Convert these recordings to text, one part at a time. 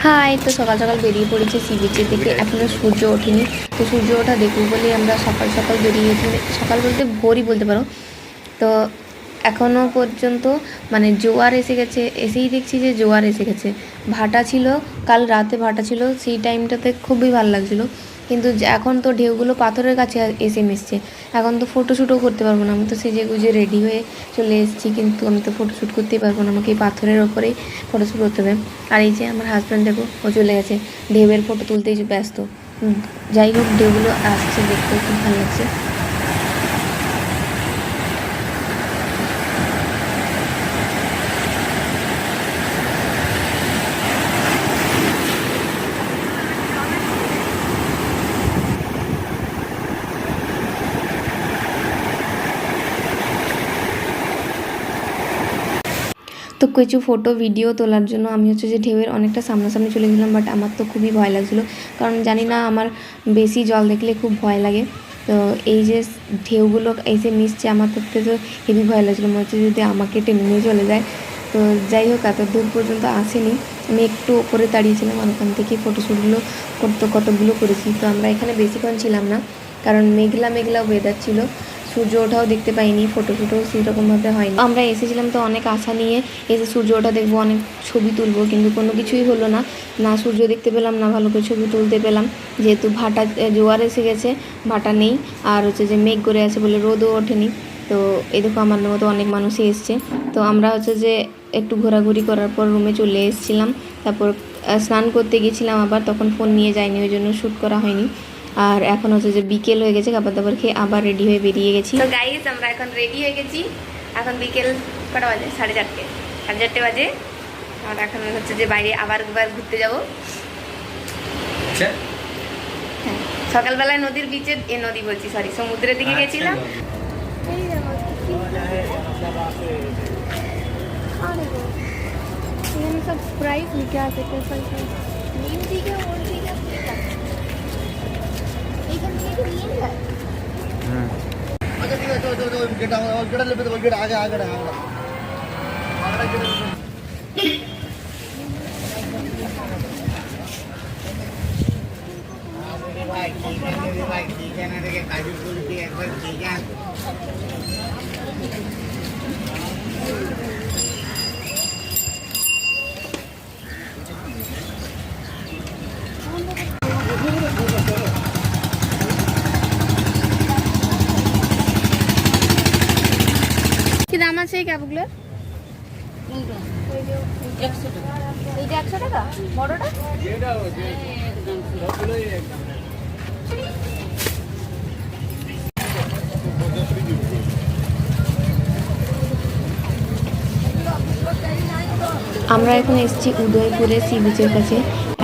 High, তো সকাল সকাল বেরিয়ে পড়েছি সি বিচের দিকে। এখনও সূর্য ওঠেনি, তো সূর্য ওঠা দেখব বলেই আমরা সকাল সকাল বেরিয়েছি। সকাল বলতে ভোরই বলতে পারো। তো এখনও পর্যন্ত মানে জোয়ার এসে গেছে, এসেই দেখছি যে জোয়ার এসে গেছে। ভাটা ছিল, কাল রাতে ভাটা ছিল, সেই টাইমটাতে খুবই ভালো লাগছিলো। কিন্তু এখন তো ঢেউগুলো পাথরের কাছে এসে মিশছে। এখন তো ফটোশ্যুটও করতে পারবো না। আমি তো সেজে গুজে রেডি হয়ে চলে এসেছি, কিন্তু আমি তো ফটোশ্যুট করতেই পারবো না। আমাকে এই পাথরের ওপরেই ফটোশ্যুট করতে হবে। আর এই যে আমার হাজব্যান্ড দেখো, ও চলে গেছে ঢেউয়ের ফটো তুলতেই ব্যস্ত। যাই হোক, ঢেউগুলো আসছে, দেখতে খুব ভালো লাগছে। তো কিছু ফটো ভিডিও তোলার জন্য আমি যে ঢেউয়ের অনেকটা সামনাসামনি চলে গেলাম, বাট আমার তো খুবই ভয় লাগছিলো, কারণ জানি না, আমার বেশি জল দেখলে খুব ভয় লাগে। তো এই যে ঢেউগুলো এসে মিশছে, আমার করতে তো হেভি ভয় লাগছিলো, মনে হচ্ছে যদি আমাকে টেনে নিয়ে চলে যায়। তো যাই হোক, এত দূর পর্যন্ত আসেনি, আমি একটু ওপরে দাঁড়িয়েছিলাম, আর ওখান থেকে ফটোশ্যুটগুলো কতগুলো করেছি। তো আমরা এখানে বেশিক্ষণ ছিলাম না, কারণ মেঘলা মেঘলা ওয়েদার ছিল, সূর্য ওঠাও দেখতে পাইনি, ফটোশ্যুটও সেরকমভাবে হয়নি। আমরা এসেছিলাম তো অনেক আশা নিয়ে, এসে সূর্য ওঠা দেখবো, অনেক ছবি তুলবো, কিন্তু কোনো কিছুই হলো না। না সূর্য দেখতে পেলাম, না ভালো করে ছবি তুলতে পেলাম, যেহেতু ভাটা জোয়ার এসে গেছে, ভাটা নেই, আর যে মেঘ করে আছে বলে রোদও ওঠেনি। তো এই দেখো, আমার মতো অনেক মানুষই এসছে। তো আমরা যে একটু ঘোরাঘুরি করার পর রুমে চলে এসেছিলাম। তারপর স্নান করতে গেছিলাম আবার, তখন ফোন নিয়ে যাইনি, ওই জন্য শ্যুট করা হয়নি। আর এখন যে বিকেল হয়ে গেছে, খাবার দাবার খেয়ে আবার রেডি হয়ে বেরিয়ে গেছি। তো গাইস, আমরা এখন রেডি হয়ে গেছি। এখন বিকেল কটা বাজে? 4:30 বাজে। আর এখন যে বাইরে আবার ঘুরতে যাবো। হ্যাঁ, সকালবেলায় নদীর বিচে, নদী বলছি, সরি, সমুদ্রের দিকে গেছিলাম। সব প্রাইস লিখে আছে, কি দাম আছে এই ক্যাবগুলোর? এইটা 100 টাকা, বড়টা? আমরা এখন এসেছি উদয়পুরে সি বিচের কাছে।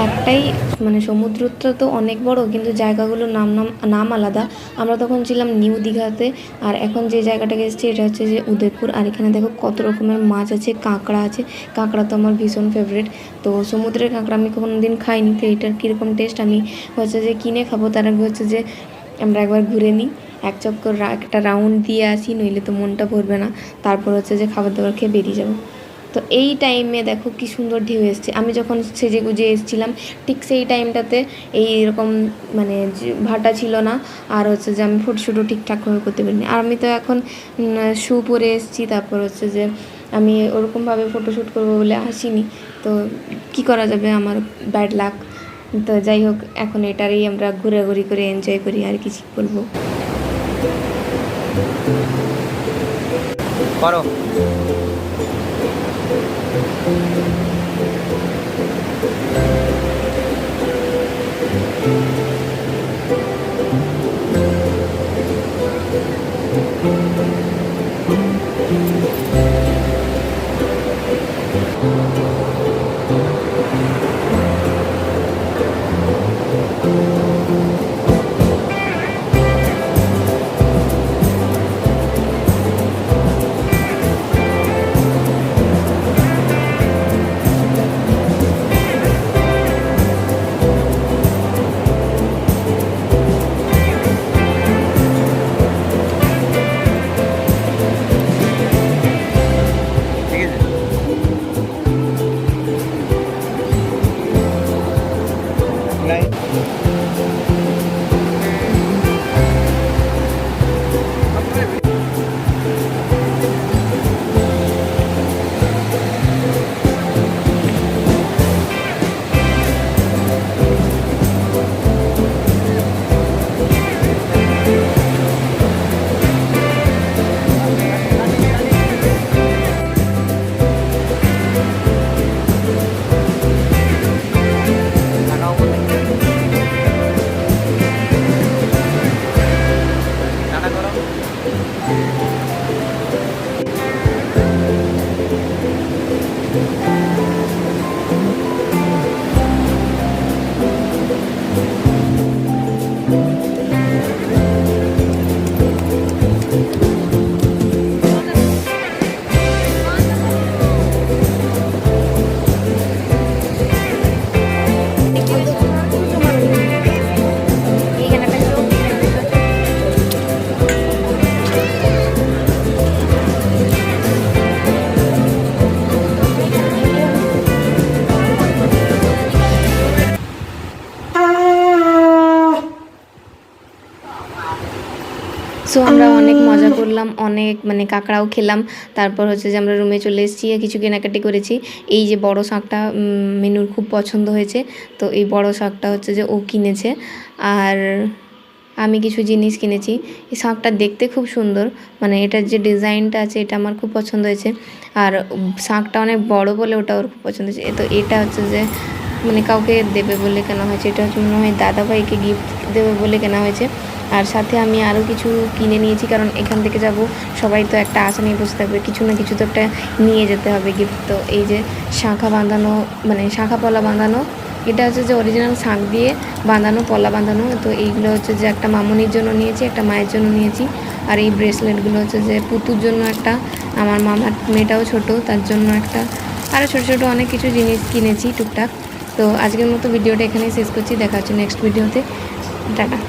একটাই মানে সমুদ্রটা তো অনেক বড়, কিন্তু জায়গাগুলোর নাম আলাদা। আমরা তখন ছিলাম নিউ দীঘাতে, আর এখন যে জায়গাটাকে এসেছি এটা যে উদয়পুর। আর এখানে দেখো কত রকমের মাছ আছে, কাঁকড়া আছে। কাঁকড়া তো আমার ভীষণ ফেভারিট। তো সমুদ্রের কাঁকড়া আমি কোনো দিন খাইনি, তো এটার কীরকম টেস্ট আমি যে কিনে খাবো, তার আগে যে আমরা একবার ঘুরে নিই, এক চক্কর একটা রাউন্ড দিয়ে আসি, নইলে তো মনটা ভরবে না। তারপর যে খাবার দাবার খেয়ে বেরিয়ে যাবো। তো এই টাইমে দেখো কি সুন্দর ঢেউ এসছে। আমি যখন সেজে গুজে এসেছিলাম, ঠিক সেই টাইমটাতে এইরকম মানে ভাটা ছিল না, আর যে আমি ফটোশ্যুটও ঠিকঠাকভাবে করতে পারিনি। আর আমি তো এখন শু পরে এসেছি, তারপর যে আমি ওরকমভাবে ফটোশ্যুট করবো বলে আসিনি। তো কি করা যাবে, আমার ব্যাড লাক। তো যাই হোক, এখন এটারই আমরা ঘোরাঘুরি করে এনজয় করি, আর কিছু বলবো করো। সো আমরা অনেক মজা করলাম, অনেক মানে কাঁকড়াও খেলাম। তারপর হচ্ছে যে আমরা রুমে চলে এসেছি, কিছু কেনাকাটি করেছি। এই যে বড় শাঁখটা মেনুর খুব পছন্দ হয়েছে, তো এই বড় শাঁখটা হচ্ছে যে ও কিনেছে। আর আমি কিছু জিনিস কিনেছি। এই শাঁখটা দেখতে খুব সুন্দর, মানে এটার যে ডিজাইনটা আছে এটা আমার খুব পছন্দ হয়েছে। আর শাঁখটা অনেক বড় বলে ওটা ওর খুব পছন্দ হয়েছে। তো এটা হচ্ছে যে মানে কাউকে দেবে বলে কেনা হয়েছে, এটা হচ্ছে মনে হয় দাদাভাইকে গিফট দেবে বলে কেনা হয়েছে। আর সাথে আমি আরও কিছু কিনে নিয়েছি, কারণ এখান থেকে যাব সবাই তো একটা আশা নিয়ে বসে থাকবে, কিছু না কিছু তো একটা নিয়ে যেতে হবে গিফট। তো এই যে শাঁখা বাঁধানো, মানে শাঁখা পলা বাঁধানো, এটা হচ্ছে যে অরিজিনাল শাঁখ দিয়ে বাঁধানো, পলা বাঁধানো। তো এইগুলো হচ্ছে যে একটা মামনির জন্য নিয়েছি, একটা মায়ের জন্য নিয়েছি। আর এই ব্রেসলেটগুলো হচ্ছে যে পুতুর জন্য একটা, আমার মামার মেয়েটাও ছোট, তার জন্য একটা। আরও ছোটো ছোটো অনেক কিছু জিনিস কিনেছি টুকটাক। তো আজকের মতো ভিডিওটা এখানেই শেষ করছি, দেখা হচ্ছে নেক্সট ভিডিওতে। টাটা।